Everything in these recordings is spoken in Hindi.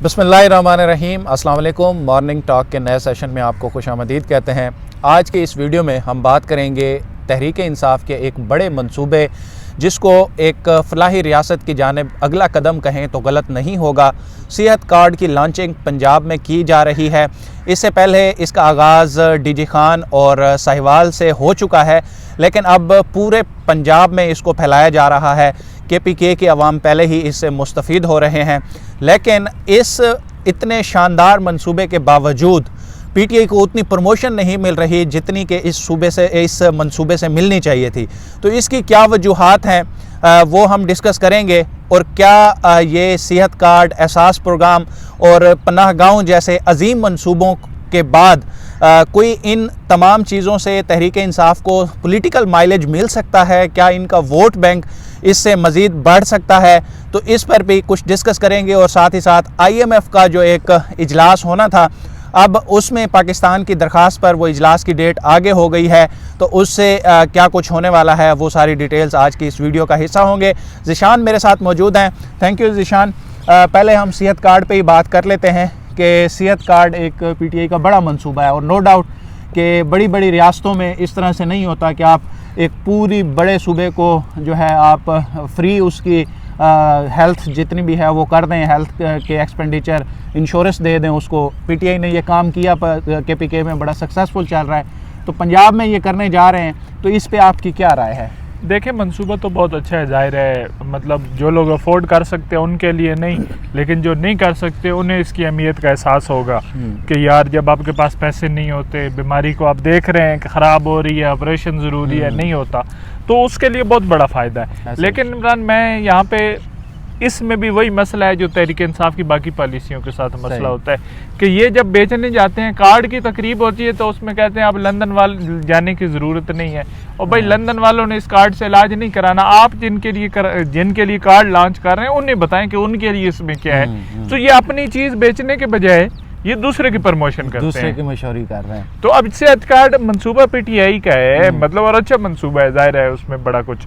बिस्मिल्लाहिर्रहमानिर्रहीम, अस्सलाम वालेकुम। मॉर्निंग टॉक के नए सेशन में आपको खुशामदीद कहते हैं। आज के इस वीडियो में हम बात करेंगे तहरीक इंसाफ के एक बड़े मंसूबे, जिसको एक फलाही रियासत की जानिब अगला कदम कहें तो गलत नहीं होगा। सेहत कार्ड की लॉन्चिंग पंजाब में की जा रही है। इससे पहले इसका आगाज़ डीजी खान और साहिवाल से हो चुका है, लेकिन अब पूरे पंजाब में इसको फैलाया जा रहा है। KPK के अवाम पहले ही इससे मुस्तफ़ीद हो रहे हैं, लेकिन इस इतने शानदार मंसूबे के बावजूद PTI को उतनी प्रमोशन नहीं मिल रही जितनी कि इस मंसूबे से मिलनी चाहिए थी। तो इसकी क्या वजूहात हैं वो हम डिस्कस करेंगे, और क्या ये सेहत कार्ड, एहसास प्रोग्राम और पनाह गाँव जैसे अजीम मंसूबों के बाद कोई इन तमाम चीज़ों से तहरीक इंसाफ को पॉलिटिकल माइलेज मिल सकता है? क्या इनका वोट बैंक इससे मज़ीद बढ़ सकता है? तो इस पर भी कुछ डिस्कस करेंगे। और साथ ही साथ IMF का जो एक इजलास होना था, अब उसमें पाकिस्तान की दरख्वास्त पर वो इजलास की डेट आगे हो गई है, तो उससे क्या कुछ होने वाला है, वो सारी डिटेल्स आज की इस वीडियो का हिस्सा होंगे। ज़िशान मेरे साथ मौजूद हैं। Thank you Zeeshan. पहले हम सेहत कार्ड पे ही बात कर लेते हैं कि सेहत कार्ड एक PTI का बड़ा मंसूबा है, और नो डाउट कि बड़ी बड़ी रियासतों में इस तरह से नहीं होता कि आप एक पूरी बड़े सूबे को जो है आप फ्री उसकी हेल्थ जितनी भी है वो कर दें, हेल्थ के एक्सपेंडिचर इंश्योरेंस दे दें उसको। PTI ने ये काम किया, KPK में बड़ा सक्सेसफुल चल रहा है, तो पंजाब में ये करने जा रहे हैं, तो इस पे आपकी क्या राय है? देखिए, मंसूबा तो बहुत अच्छा है, जाहिर है, मतलब जो लोग अफोर्ड कर सकते हैं उनके लिए नहीं, लेकिन जो नहीं कर सकते उन्हें इसकी अहमियत का एहसास होगा कि यार जब आपके पास पैसे नहीं होते, बीमारी को आप देख रहे हैं कि ख़राब हो रही है, ऑपरेशन ज़रूरी है, नहीं होता, तो उसके लिए बहुत बड़ा फ़ायदा है। लेकिन इमरान, मैं यहाँ पे इसमें भी वही मसला है जो तहरीक इंसाफ की बाकी पॉलिसियों के साथ मसला होता है कि ये जब बेचने जाते हैं, कार्ड की तकरीब होती है तो उसमें कहते हैं आप लंदन वाले जाने की ज़रूरत नहीं है। और भाई लंदन वालों ने इस कार्ड से इलाज नहीं कराना, आप जिनके लिए कार्ड लॉन्च कर रहे हैं उन्हें बताएं कि उनके लिए इसमें क्या है। तो ये अपनी चीज़ बेचने के बजाय ये दूसरे की प्रमोशन करते हैं, दूसरे की मशहूरी कर रहे हैं। तो अब सेहत कार्ड मंसूबा PTI का है, मतलब, और अच्छा मंसूबा है, जाहिर है उसमें बड़ा कुछ,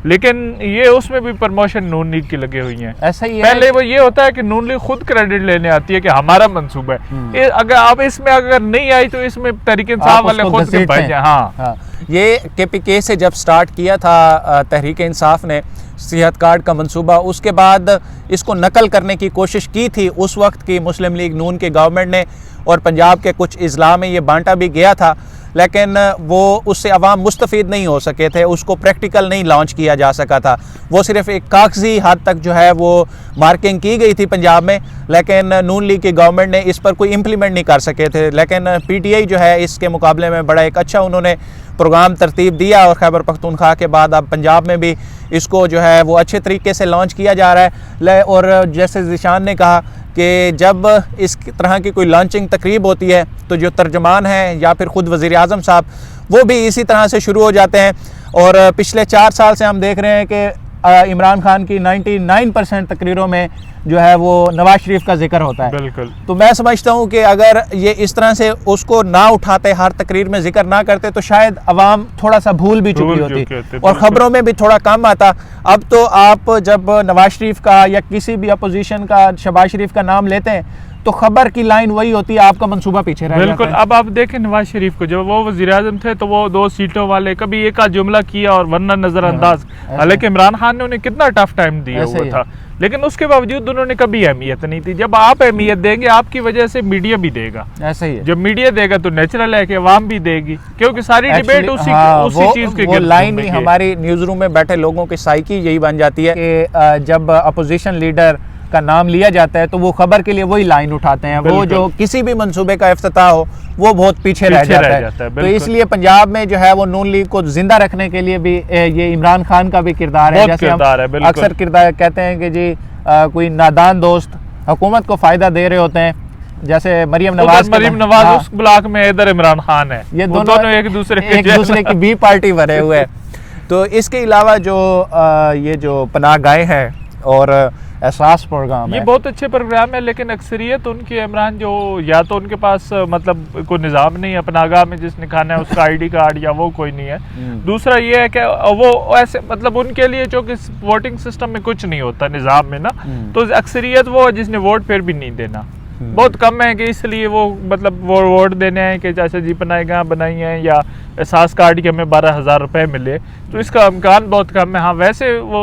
लेकिन ये उसमें भी प्रमोशन नून लीग की लगे हुई हैं। ऐसा ही है। पहले वो ये होता है कि नून लीग खुद क्रेडिट लेने आती है कि हमारा मंसूबा है, अगर आप इसमें अगर नहीं आई तो इसमें तहरीक इंसाफ वाले खुद के भाई। हाँ, ये KPK से जब स्टार्ट किया था तहरीक इंसाफ ने सेहत कार्ड का मंसूबा, उसके बाद इसको नकल करने की कोशिश की थी उस वक्त की मुस्लिम लीग नून के गवर्नमेंट ने, और पंजाब के कुछ अजला में ये बांटा भी गया था, लेकिन वो उससे अवाम मुस्तफ़ीद नहीं हो सके थे, उसको प्रैक्टिकल नहीं लॉन्च किया जा सका था। वो सिर्फ एक कागजी हद तक जो है वो मार्किंग की गई थी पंजाब में, लेकिन नून लीग की गवर्नमेंट ने इस पर कोई इम्प्लीमेंट नहीं कर सके थे। लेकिन PTI जो है इसके मुकाबले में बड़ा एक अच्छा उन्होंने प्रोग्राम तरतीब दिया, और खैबर पख्तूनख्वा के बाद अब पंजाब में भी इसको जो है वो अच्छे तरीके से लॉन्च किया जा रहा है। और जैसे ज़िशान ने कहा कि जब इस तरह की कोई लॉन्चिंग तकरीब होती है तो जो तर्जमान हैं या फिर ख़ुद वज़ीर आज़म साहब, वो भी इसी तरह से शुरू हो जाते हैं। और पिछले 4 साल से हम देख रहे हैं कि इमरान खान की 99% तकरीरों में जो है वो नवाज शरीफ का जिक्र होता है। बिल्कुल। तो मैं समझता हूँ कि अगर ये इस तरह से उसको ना उठाते, हर तकरीर में जिक्र ना करते, तो शायद अवाम थोड़ा सा भूल भी चुकी होती और ख़बरों में भी थोड़ा कम आता। अब तो आप जब नवाज शरीफ का या किसी भी अपोजिशन का, शहबाज शरीफ का नाम लेते हैं, तो खबर की लाइन वही होती है, आपका मंसूबा पीछे रह जाता है। बिल्कुल। अब आप देखें नवाज शरीफ को, जब वो वज़ीर आज़म थे तो वो 2 सीटों वाले कभी एक आध जुमला किया और वरना नज़रअंदाज। हालांकि इमरान खान ने उन्हें कितना टफ टाइम दिया हुआ था, लेकिन उसके बावजूद उन्होंने कभी अहमियत नहीं दी। जब आप अहमियत देंगे, आपकी वजह से मीडिया भी देगा। ऐसा ही है। जब मीडिया देगा तो नेचुरल है कि अवाम भी देगी, क्योंकि सारी डिबेट उसी चीज के लाइन ही हमारी न्यूज़ रूम में बैठे लोगों की साइकी यही बन जाती है कि जब अपोजिशन लीडर का नाम लिया जाता है तो वो खबर के लिए वही लाइन उठाते हैं, वो जो किसी भी मंसूबे का इफ्तिताह हो वो बहुत पीछे रह जाता है। तो इसलिए पंजाब में जो है वो नून लीग को जिंदा रखने के लिए भी ये इमरान खान का भी किरदार है। जैसे हम अक्सर किरदार कहते हैं कि जी कोई नादान दोस्त हुकूमत को फायदा दे रहे होते हैं, जैसे मरियम नवाज उस ब्लॉक में, इधर इमरान खान है, ये दोनों एक दूसरे की बी पार्टी बने हुए हैं। तो इसके अलावा जो ये जो पनाह गाहें हैं और एहसास प्रोग्राम ये है। बहुत अच्छे प्रोग्राम है, लेकिन अक्सरियत उनकी इमरान जो या तो उनके पास मतलब कोई निज़ाम नहीं है, अपना आगाह में जिसने खाना है उसका आईडी कार्ड या वो कोई नहीं है। दूसरा ये है कि वो ऐसे मतलब उनके लिए जो कि वोटिंग सिस्टम में कुछ नहीं होता निज़ाम में ना, तो अक्सरियत वो जिसने वोट फिर भी नहीं देना, बहुत कम है कि इसलिए वो मतलब वो वोट देने हैं कि चाचा जी बनाएगा बनाई हैं या एहसास कार्ड के हमें 12,000 रुपये मिले, तो इसका इम्कान बहुत कम है। हाँ वैसे वो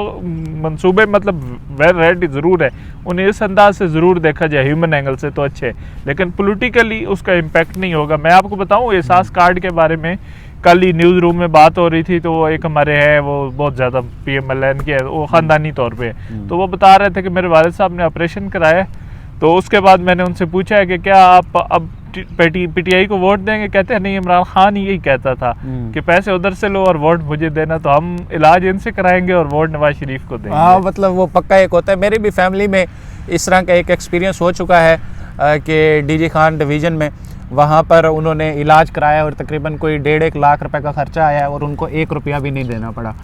मंसूबे मतलब वेल रेडी ज़रूर है, उन्हें इस अंदाज से ज़रूर देखा जाए ह्यूमन एंगल से तो अच्छे, लेकिन पॉलिटिकली उसका इम्पैक्ट नहीं होगा। मैं आपको बताऊँ एहसास कार्ड के बारे में कल ही न्यूज़ रूम में बात हो रही थी, तो वो एक हमारे है वो बहुत ज़्यादा PMLN के वो ख़ानदानी तौर पे, तो वो बता रहे थे कि मेरे वालिद साहब ने ऑपरेशन कराया है, तो उसके बाद मैंने उनसे पूछा है कि क्या आप अब PTI को वोट देंगे, कहते हैं नहीं, इमरान खान यही कहता था कि पैसे उधर से लो और वोट मुझे देना, तो हम इलाज इनसे कराएंगे और वोट नवाज शरीफ को देंगे। हाँ मतलब वो पक्का एक होता है। मेरी भी फैमिली में इस तरह का एक एक्सपीरियंस हो चुका है कि DG खान डिवीज़न में वहाँ पर उन्होंने इलाज कराया और तकरीबन कोई 1.5 लाख रुपए का खर्चा आया और उनको 1 रुपया भी नहीं देना पड़ा।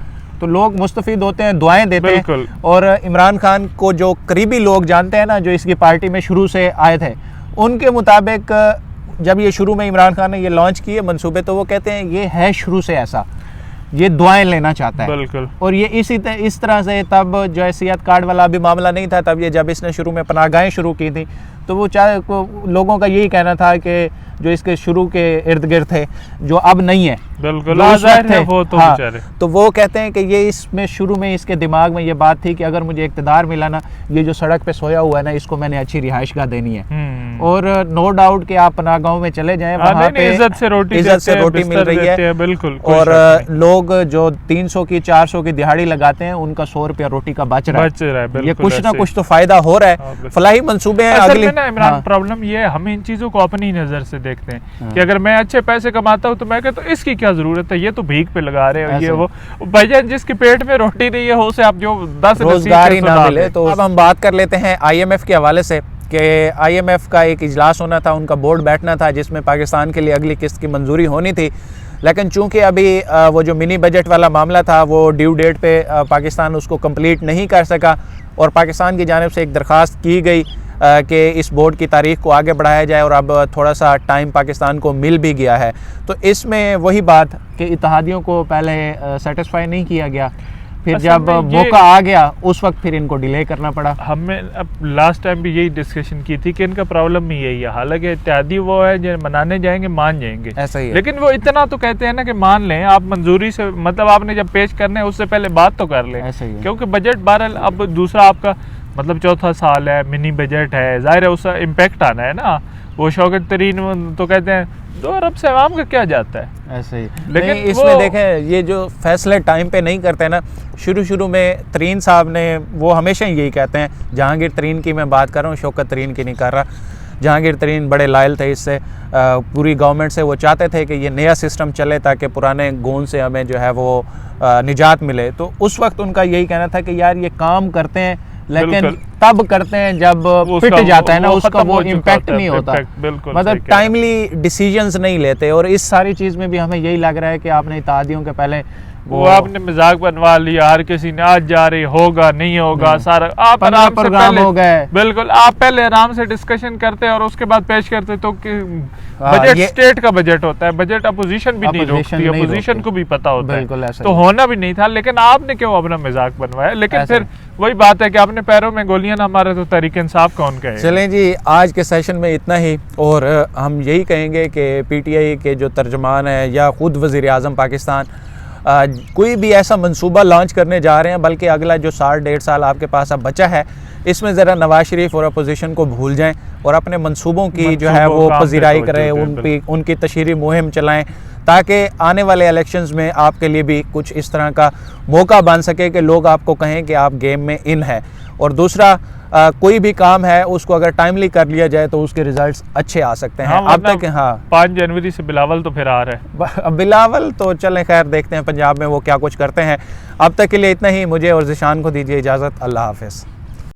तो लोग मुस्तफ़ीद होते हैं, दुआएं देते हैं, और इमरान खान को जो करीबी लोग जानते हैं ना, जो इसकी पार्टी में शुरू से आए थे, उनके मुताबिक जब ये शुरू में इमरान खान ने ये लॉन्च किए मंसूबे, तो वो कहते हैं ये है शुरू से ऐसा, ये दुआएं लेना चाहता है। बिल्कुल। और ये इस तरह से तब जो है सेहत कार्ड वाला भी मामला नहीं था, तब ये जब इसने शुरू में पनाहगाहें शुरू की थी, तो वो लोगों का यही कहना था कि जो इसके शुरू के इर्द गिर्द थे, जो अब नहीं है, बिल्कुल थे, वो तो हाँ, तो वो कहते हैं कि ये इसमें शुरू में इसके दिमाग में ये बात थी कि अगर मुझे इक़्तिदार मिला ना, ये जो सड़क पे सोया हुआ है ना, इसको मैंने अच्छी रिहाइशगाह देनी है। और नो डाउट कि आप पनाहगाहों में चले जाएं, वहाँ पे इज्जत से रोटी मिल रही है, बिल्कुल। और लोग जो 300 की 400 की दिहाड़ी लगाते हैं, उनका 100 रुपया रोटी का बच रहा है। ये कुछ ना कुछ तो फायदा हो रहा है। फलाही मंसूबे हैं अगली। इमरान प्रॉब्लम ये है, हम इन चीजों को अपनी नजर से देखते हैं कि अगर मैं अच्छे पैसे कमाता हूँ तो मैं कहता हूँ इसकी क्या जरूरत है, ये तो भीख पे लगा रहे हो, ये वो भाईजान जिसके पेट में रोटी नहीं है, हो से आप जो 10 रोजगार ही ना मिले। तो अब हम बात कर लेते हैं IMF के हवाले से कि IMF का एक इजलास होना था, उनका बोर्ड बैठना था जिसमें पाकिस्तान के लिए अगली किस्त की मंजूरी होनी थी, लेकिन चूंकि अभी वो जो मिनी बजट वाला मामला था वो ड्यू डेट पे पाकिस्तान उसको कंप्लीट नहीं कर सका, और पाकिस्तान की जानिब से एक दरख्वास्त की गई कि इस बोर्ड की तारीख को आगे बढ़ाया जाए, और अब थोड़ा सा टाइम पाकिस्तान को मिल भी गया है। तो इसमें वही बात कि इत्तेहादियों को पहले सेटिस्फाई नहीं किया गया, फिर जब मौका आ गया उस वक्त फिर इनको डिले करना पड़ा। हमें अब लास्ट टाइम भी यही डिस्कशन की थी कि इनका प्रॉब्लम भी यही है, हालांकि इत्यादि वो है जो मनाने जाएंगे मान जाएंगे, ऐसा ही है। लेकिन वो इतना तो कहते हैं ना कि मान लें आप मंजूरी से, मतलब आपने जब पेश करने है उससे पहले बात तो कर लें, क्योंकि बजट बहरहाल अब दूसरा आपका मतलब चौथा साल है, मिनी बजट है, जाहिर है उसका इम्पैक्ट आना है ना। वो शौकत तरीन तो कहते हैं 2 अरब से आवाम का क्या जाता है, ऐसे ही। लेकिन इसमें देखें ये जो फैसले टाइम पे नहीं करते ना, शुरू में तरीन साहब ने वो हमेशा यही कहते हैं, जहांगीर तरीन की मैं बात कर रहा हूँ, शौकत तरीन की नहीं कर रहा, जहांगीर तरीन बड़े लायल थे इससे, पूरी गवर्नमेंट से वो चाहते थे कि ये नया सिस्टम चले ताकि पुराने गोंद से हमें जो है वो निजात मिले। तो उस वक्त उनका यही कहना था कि यार ये काम करते हैं लेकिन तब करते हैं जब फिट जाता है ना, उसका वो इम्पैक्ट नहीं होता, मतलब टाइमली डिसीजंस नहीं लेते। और इस सारी चीज़ में भी हमें यही लग रहा है कि आपने इत्तेहादियों के पहले वो आपने मजाक बनवा लिया, हर किसी ने आज जा रही होगा नहीं होगा सारा, आप आराम से पहले हो गए, बिल्कुल आप पहले आराम से डिस्कशन करते और उसके बाद पेश करते, तो बजट स्टेट का बजट होता है, बजट अपोजिशन भी नहीं रोकती, अपोजिशन को भी पता होता है, तो होना भी नहीं था। लेकिन आपने क्यों अपना मजाक बनवाया? लेकिन फिर वही बात है कि अपने पैरों में गोलियां ना मारे तो तहरीक इंसाफ कौन कहे। चलें जी, आज के सेशन में इतना ही, और हम यही कहेंगे कि PTI के जो तर्जमान है या खुद वज़ीर आज़म पाकिस्तान कोई भी ऐसा मंसूबा लॉन्च करने जा रहे हैं, बल्कि अगला जो 1.5 साल आपके पास अब बचा है, इसमें ज़रा नवाज शरीफ और अपोजिशन को भूल जाएं और अपने मंसूबों की जो है वो पजीराई करें, उनकी तशहीरी मुहिम चलाएं, ताकि आने वाले इलेक्शंस में आपके लिए भी कुछ इस तरह का मौका बन सके कि लोग आपको कहें कि आप गेम में इन है। और दूसरा, कोई भी काम है उसको अगर टाइमली कर लिया जाए तो उसके रिजल्ट्स अच्छे आ सकते हैं। अब तक 5 जनवरी से बिलावल तो फिर आ रहा है, बिलावल तो चलें खैर, देखते हैं पंजाब में वो क्या कुछ करते हैं। अब तक के लिए इतना ही, मुझे और ज़िशान को दीजिए इजाज़त, अल्लाह हाफ़िज़।